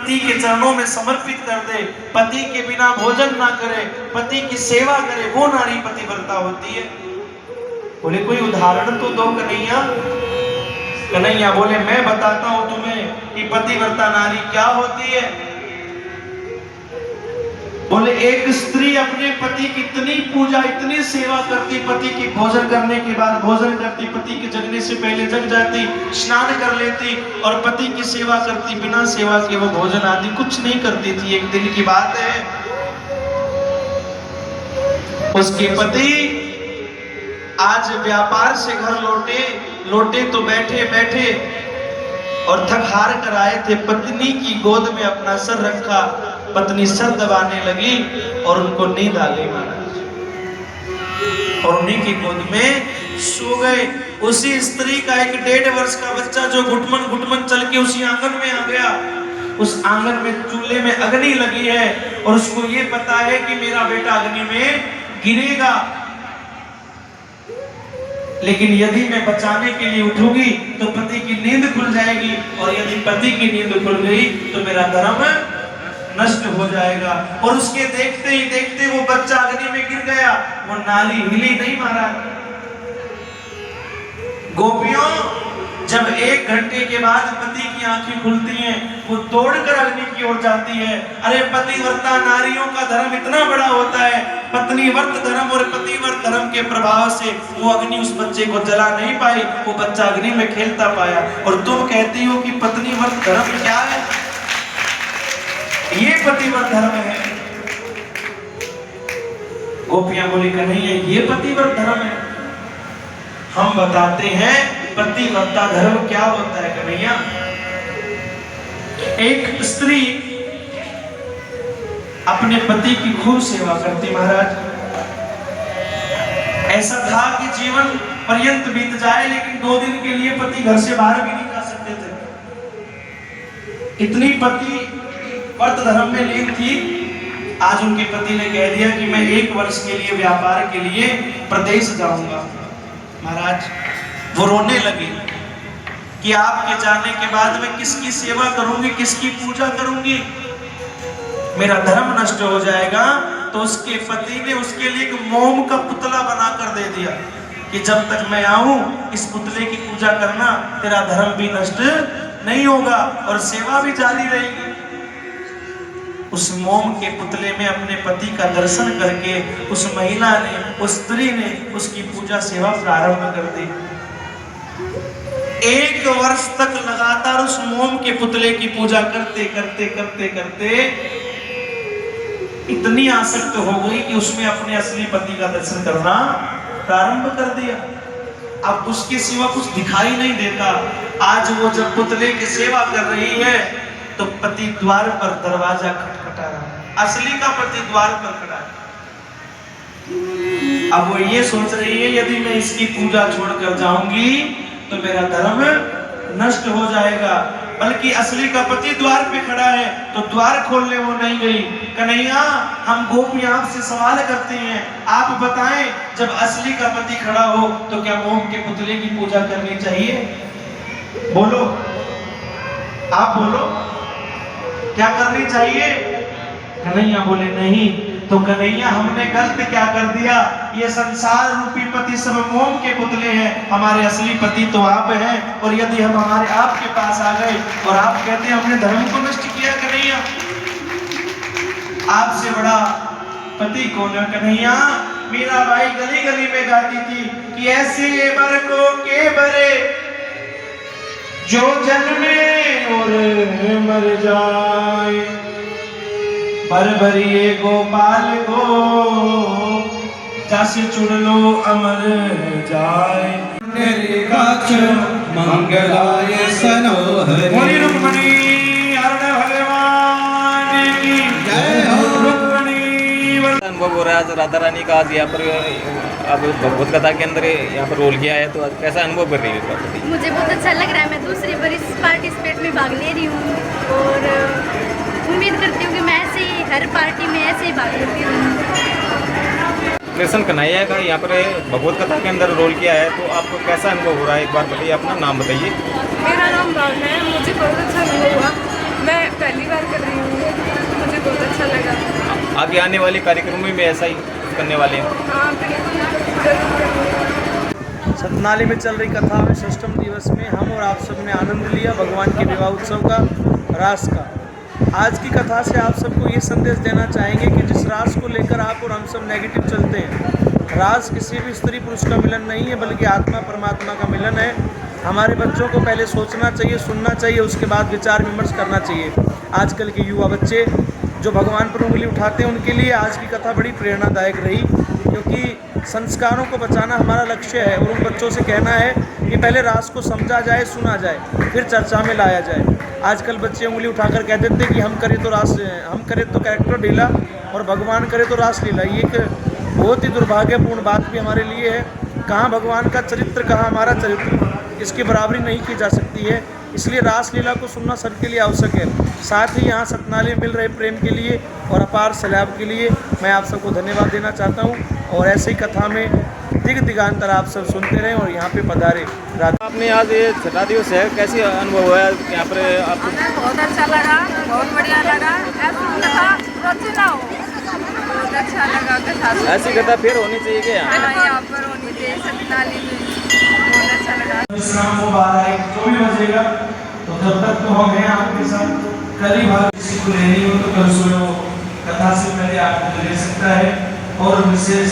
पति के चरणों में समर्पित कर दे, पति के बिना भोजन ना करे, पति की सेवा करे, वो नारी पतिव्रता होती है। बोले कोई उदाहरण तो दो कन्हैया। कन्हैया बोले मैं बताता हूं तुम्हें कि पतिव्रता नारी क्या होती है। बोले एक स्त्री अपने पति की इतनी पूजा, इतनी सेवा करती, पति के भोजन करने के बाद भोजन करती, पति के जगने से पहले जग जाती, स्नान कर लेती और पति की सेवा करती, बिना सेवा के वो भोजन आदि कुछ नहीं करती थी। एक दिन की बात है, उसके पति आज व्यापार से घर लौटे तो बैठे बैठे और थक हार कर आए थे। पत्नी की गोद में अपना सर रखा, पत्नी सर दबाने लगी और उनको नींद आ गई महाराज, और उन्हीं की गोद में सो गए। उसी स्त्री का एक 1.5 वर्ष का बच्चा जो घुटमन घुटमन चल के उसी आंगन में आ गया। उस आंगन में चूल्हे में अग्नि लगी है और उसको ये पता है कि मेरा बेटा अग्नि में गिरेगा, लेकिन यदि मैं बचाने के लिए उठूंगी तो पति की नींद खुल जाएगी, और यदि पति की नींद खुल गई तो मेरा धर्म नष्ट हो जाएगा। और उसके देखते ही देखते वो बच्चा अग्नि में गिर गया, वो नाली हिली नहीं महाराज। गोपियों, जब 1 घंटे के बाद पति की आंखें खुलती हैं, वो दौड़कर अग्नि की ओर जाती है। अरे पतिव्रता नारियों का धर्म इतना बड़ा होता है, पत्नी व्रत धर्म और पतिव्रत धर्म के प्रभाव से वो अग्नि उस बच्चे को जला नहीं पाई, वो बच्चा अग्नि में खेलता पाया। और तुम कहती हो कि पत्नी व्रत धर्म क्या है? ये पतिव्रत धर्म है। गोपियां बोली कन्हैया ये पतिव्रत धर्म है। हम बताते हैं पतिव्रता धर्म क्या होता है कन्हैया। एक स्त्री अपने पति की खूब सेवा करती महाराज। ऐसा था कि जीवन पर्यंत बीत जाए लेकिन 2 दिन के लिए पति घर से बाहर भी नहीं जा सकते थे। इतनी पति व्रत धर्म में लीन थी। आज उनके पति ने कह दिया कि मैं 1 वर्ष के लिए व्यापार के लिए प्रदेश जाऊंगा। महाराज वो रोने लगी कि आपके जाने के बाद मैं किसकी सेवा करूंगी, किसकी पूजा करूंगी, मेरा धर्म नष्ट हो जाएगा। तो उसके पति ने उसके लिए एक मोम का पुतला बनाकर दे दिया कि जब तक मैं आऊं इस पुतले की पूजा करना, तेरा धर्म भी नष्ट नहीं होगा और सेवा भी जारी रहेगी। उस मोम के पुतले में अपने पति का दर्शन करके उस महिला ने, उस स्त्री ने उसकी पूजा सेवा प्रारंभ कर दी। 1 वर्ष तक लगातार उस मोम के पुतले की पूजा करते करते करते करते इतनी आसक्त हो गई कि उसमें अपने असली पति का दर्शन करना प्रारंभ कर दिया। अब उसके सिवा कुछ दिखाई नहीं देता। आज वो जब पुतले की सेवा कर रही है तो पति द्वार पर दरवाजा खटखटा रहा है। असली का पति द्वार पर खड़ा है। अब वो ये सोच रही है यदि मैं इसकी पूजा छोड़कर जाऊंगी तो मेरा धर्म नष्ट हो जाएगा। बल्कि असली का पति द्वार पे खड़ा है तो द्वार खोलने वो नहीं गई। कन्हैया हम गोपियां आपसे सवाल करते हैं, आप बताएं जब असली का पति खड़ा हो तो क्या मोम के पुतले की पूजा करनी चाहिए? बोलो, आप बोलो, क्या करनी चाहिए? कन्हैया बोले नहीं। तो कन्हैया हमने गलत क्या कर दिया? ये संसार रूपी पति सब मोम के पुतले हैं, हमारे असली पति तो आप हैं। और यदि हम हमारे आपके पास आ गए और आप कहते हैं हमने धर्म को नष्ट किया, कन्हैया आपसे बड़ा पति कौन है? कन्हैया मीरा बाई गली गली में गाती थी कि ऐसे बर को के बरे जो जन्मे और मर जाए, बरबरिए गोपाल को जैसे चुन लो अमर जाए। मंगलाय सनोहरे बोली रुक्मणी हरण भगवान की जय हो। अनुभव हो रहा है आज राधा रानी का, आज यहाँ पर अब भगवत कथा के अंदर यहाँ पर रोल किया है, तो कैसा अनुभव कर रही है? मुझे बहुत अच्छा लग रहा है। मैं दूसरी बार इस पार्टिसिपेट में भाग ले रही हूँ और उम्मीद करती हूँ कि मैं ऐसे ही हर पार्टी में ऐसे ही भाग लेती हूँ। कृष्ण कन्हैया का यहाँ पर भगवत कथा के अंदर रोल किया है, तो आपको कैसा अनुभव हो रहा है? एक बार बताइए, अपना नाम बताइए। मेरा नाम भावना है। मुझे बहुत अच्छा अनुभव हुआ। मैं पहली बार कर रही हूँ, मुझे बहुत अच्छा लगा। आगे आने वाले कार्यक्रम में भी ऐसा ही करने वाले हैं? हाँ बिल्कुल, जरूर करूँगी। सतनाली में चल रही कथा में षष्ठम दिवस में हम और आप सब ने आनंद लिया भगवान के विवाह उत्सव का, रास का। आज की कथा से आप सबको ये संदेश देना चाहेंगे कि जिस रास को लेकर आप और हम सब नेगेटिव चलते हैं, रास किसी भी स्त्री पुरुष का मिलन नहीं है, बल्कि आत्मा परमात्मा का मिलन है। हमारे बच्चों को पहले सोचना चाहिए, सुनना चाहिए, उसके बाद विचार विमर्श करना चाहिए। आजकल के युवा बच्चे जो भगवान पर उंगली उठाते हैं, उनके लिए आज की कथा बड़ी प्रेरणादायक रही, क्योंकि संस्कारों को बचाना हमारा लक्ष्य है और उन बच्चों से कहना है कि पहले रास को समझा जाए, सुना जाए, फिर चर्चा में लाया जाए। आजकल बच्चे उंगली उठाकर कह देते हैं कि हम करें तो रास, हम करें तो कैरेक्टर ढीला और भगवान करे तो रास लीला। ये एक बहुत ही दुर्भाग्यपूर्ण बात भी हमारे लिए है। कहाँ भगवान का चरित्र, कहाँ हमारा चरित्र, इसकी बराबरी नहीं की जा सकती है। इसलिए रासलीला को सुनना सबके लिए आवश्यक है। साथ ही यहाँ सतनाली में मिल रहे प्रेम के लिए और अपार सलाब के लिए मैं आप सबको धन्यवाद देना चाहता हूँ। और ऐसे ही कथा में दिग दिगांतर आप सब सुनते रहें और यहाँ पे पधारे। आपने आज ये छठा दिवस है, कैसे अनुभव हुआ यहाँ पर आपको? हमें बहुत अच्छा लगा, बहुत बढ़िया लगा। ऐसी कथा रोज ना हो, बहुत अच्छा लगा कथा। ऐसी कथा फिर होनी चाहिए क्या? हाँ, यहाँ पर होनी चाहिए सतनाली में, बहुत अच्छा लगा। विश्राम को 12 जो भी बजेगा, तो जब तक तो हम हैं आपके साथ। कल ही बात किसी को लेनी हो तो कल सुबह वो कथा से पहले आपको ले सकता है। और विशेष